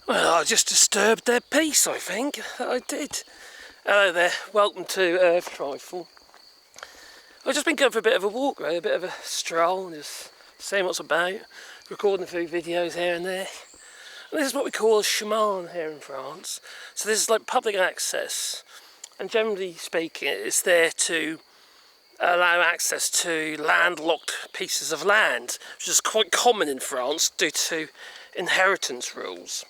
Well, I just disturbed their peace, I think. I did. Hello there, welcome to Earth Trifle. I've just been going for a bit of a walk, really, a bit of a stroll, just seeing what's about, recording a few videos here and there. And this is what we call a chemin here in France. So this is like public access, and generally speaking, it's there to allow access to landlocked pieces of land, which is quite common in France due to inheritance rules.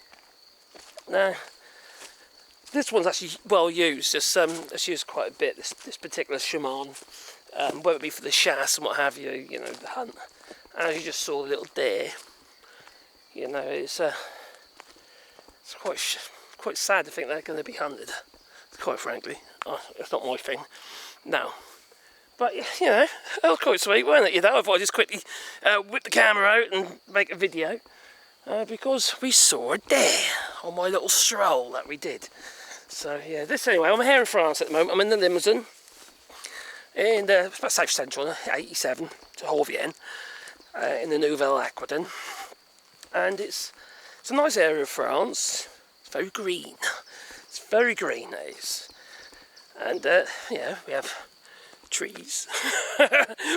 Now, this one's actually well used. It's used quite a bit. This particular chemin, whether it be for the chasse and what have you, you know, the hunt. As you just saw, the little deer. You know, it's quite sad to think they're going to be hunted. Quite frankly, it's not my thing. No. But, you know, that was quite sweet, wasn't it? You know, I thought I'd just quickly whip the camera out and make a video. Because we saw a deer on my little stroll that we did. So, yeah, anyway, I'm here in France at the moment. I'm in the Limousin. And it's about South Central, 87 to Horvienne, in the Nouvelle Aquitaine. And it's a nice area of France. It's very green. It's very green, it is. And, yeah, we have trees,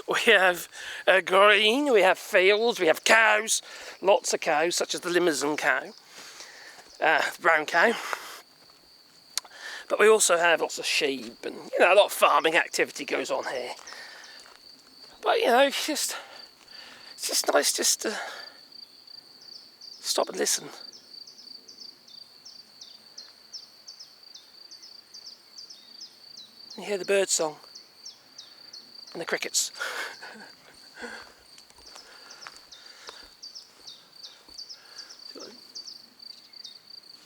we have green, we have fields, we have cows, lots of cows, such as the Limousin cow, brown cow. But we also have lots of sheep, and you know, a lot of farming activity goes on here. But you know, it's just nice just to stop and listen. You hear the bird song. And the crickets.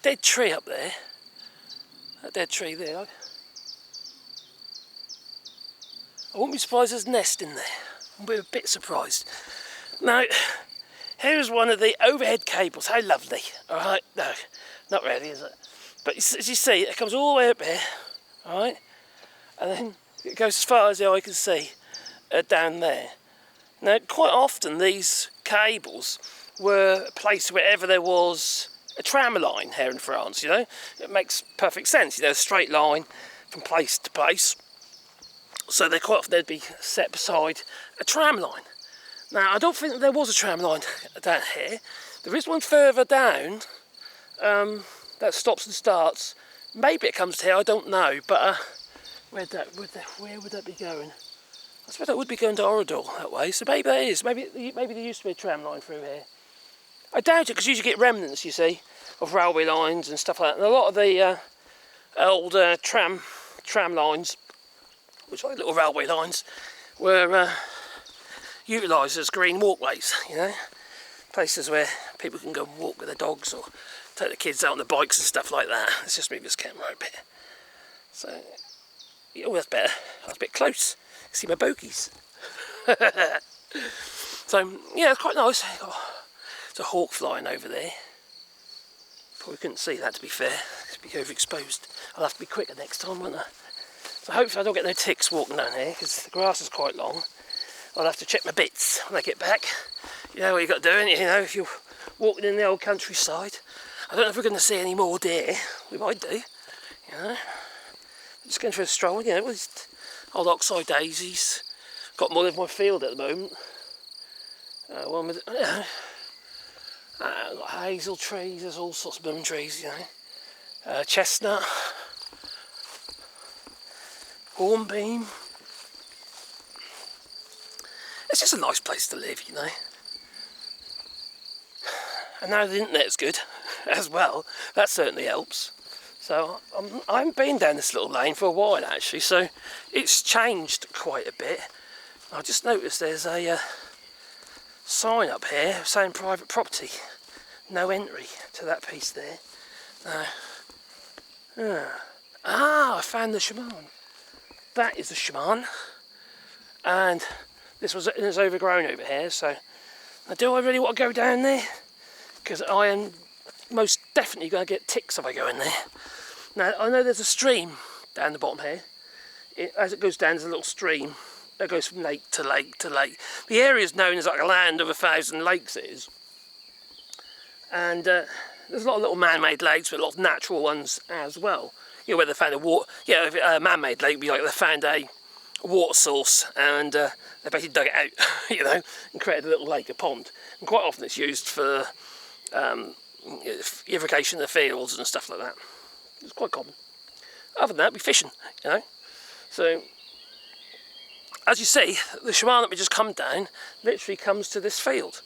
Dead tree up there. That dead tree there. I wouldn't be surprised there's a nest in there. I'll be a bit surprised. Now, here's one of the overhead cables. How lovely. Alright, no, not really, is it? But as you see, it comes all the way up here. Alright? And then it goes as far as the eye can see down there. Now, quite often these cables were placed wherever there was a tram line here in France, you know. It makes perfect sense, you know, a straight line from place to place. So they quite often they'd be set beside a tram line. Now, I don't think that there was a tram line down here. There is one further down that stops and starts. Maybe it comes to here, I don't know, but where would that be going? I suppose that would be going to Orador that way, so maybe that is. Maybe there used to be a tram line through here. I doubt it, because you usually get remnants, you see, of railway lines and stuff like that. And a lot of the old tram lines, which are like little railway lines, were utilised as green walkways, you know, places where people can go and walk with their dogs or take the kids out on the bikes and stuff like that. Let's just move this camera a bit. So. Oh, that's better. That's a bit close. See my bogies. So, yeah, it's quite nice. There's a hawk flying over there. Probably couldn't see that, to be fair. It's a bit overexposed. I'll have to be quicker next time, won't I? So hopefully I don't get no ticks walking down here, because the grass is quite long. I'll have to check my bits when I get back. You know what you've got to do, you know, if you're walking in the old countryside. I don't know if we're going to see any more deer. We might do, you know. Just going for a stroll, you know, with old oxeye daisies. Got more of my field at the moment. One with, got hazel trees, there's all sorts of bloom trees, you know. Chestnut, hornbeam. It's just a nice place to live, you know. And now the internet's good as well, that certainly helps. So I haven't been down this little lane for a while actually, so it's changed quite a bit. I just noticed there's a sign up here saying private property, no entry to that piece there. I found the chemin. That is the chemin, and it's overgrown over here. So now, do I really want to go down there? Because I am most definitely going to get ticks if I go in there. Now, I know there's a stream down the bottom here. As it goes down, there's a little stream that goes from lake to lake to lake. The area is known as like a land of 1,000 lakes, it is. And there's a lot of little man-made lakes, but a lot of natural ones as well. You know, where they found a water, a man-made lake would be like they found a water source and they basically dug it out, you know, and created a little lake, a pond. And quite often it's used for irrigation of the fields and stuff like that. It's quite common. Other than that, it'd be fishing, you know. So, as you see, the shaman that we just come down literally comes to this field.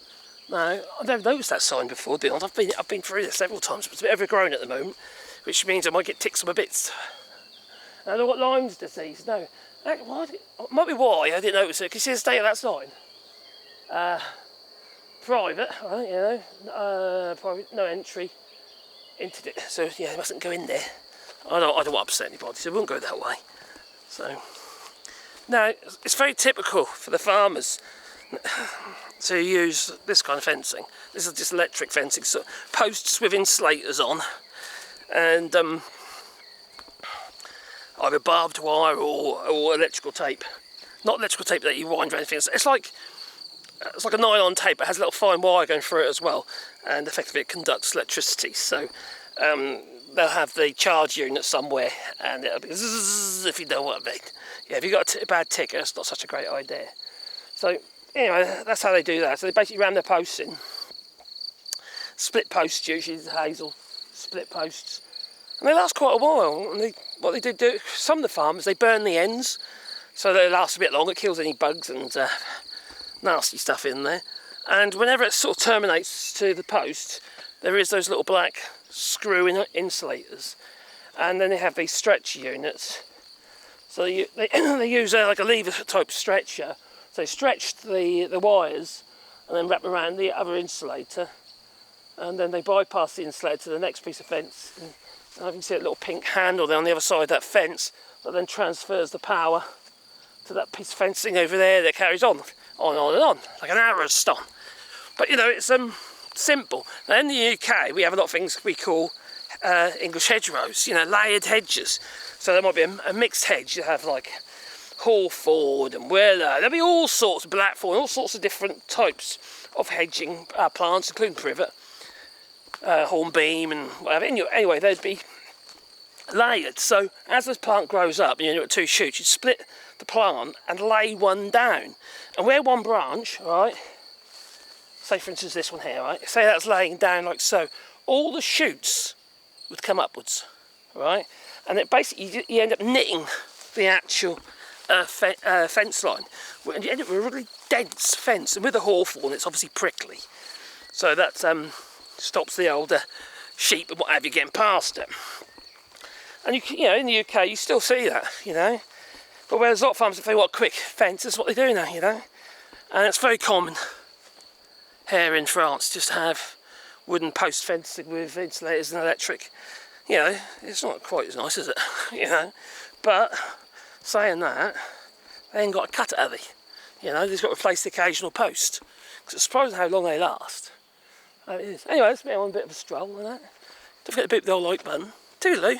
Now, I've never noticed that sign before, to be honest. I've been through this several times, but it's a bit overgrown at the moment, which means I might get ticks on my bits. And I've got Lyme's disease. No, it might be why I didn't notice it. Can you see the state of that sign? Private, right, you know, private, no entry into it. So yeah, they mustn't go in there. I don't want to upset anybody, so we won't go that way. So now it's very typical for the farmers to use this kind of fencing. This is just electric fencing, so posts with insulators on, and either barbed wire or electrical tape. Not electrical tape that you wind around things. It's like a nylon tape. It has a little fine wire going through it as well, and effectively it conducts electricity. So they'll have the charge unit somewhere, and it'll be zzz, if you know what I mean. Yeah, if you've got a bad ticker, it's not such a great idea. So anyway, that's how they do that. So they basically ram their posts in. Split posts, usually hazel, split posts. And they last quite a while. And what they do, some of the farmers, they burn the ends, so they last a bit longer, it kills any bugs and nasty stuff in there. And whenever it sort of terminates to the post, there is those little black screw insulators. And then they have these stretch units. So they use like a lever type stretcher. So they stretch the wires and then wrap around the other insulator. And then they bypass the insulator to the next piece of fence. And you can see a little pink handle there on the other side of that fence that then transfers the power to that piece of fencing over there that carries on and on, like an arrow stone. But you know, it's simple. Now in the UK, we have a lot of things we call English hedgerows, you know, layered hedges. So there might be a mixed hedge. You have like hawthorn and willow. There'll be all sorts of blackthorn, all sorts of different types of hedging plants, including privet, hornbeam and whatever. Anyway, they'd be layered. So as this plant grows up, you know, at two shoots, you split the plant and lay one down. And where one branch, right, say for instance this one here, right, say that's laying down like so, all the shoots would come upwards, right? And it basically, you end up knitting the actual fence line. And you end up with a really dense fence. And with the hawthorn, it's obviously prickly. So that stops the older sheep and what have you getting past it. And you know, in the UK, you still see that, you know. But whereas a lot of farmers, if they want a quick fence, that's what they do now, you know. And it's very common here in France just to have wooden post fencing with insulators and electric. You know, it's not quite as nice, is it? You know. But saying that, they ain't got to cut it, have they? You know, they've got to replace the occasional post. Because it's surprising how long they last. It is. Anyway, let's be on a bit of a stroll and that. Don't forget to boot the old like button. Toodaloo.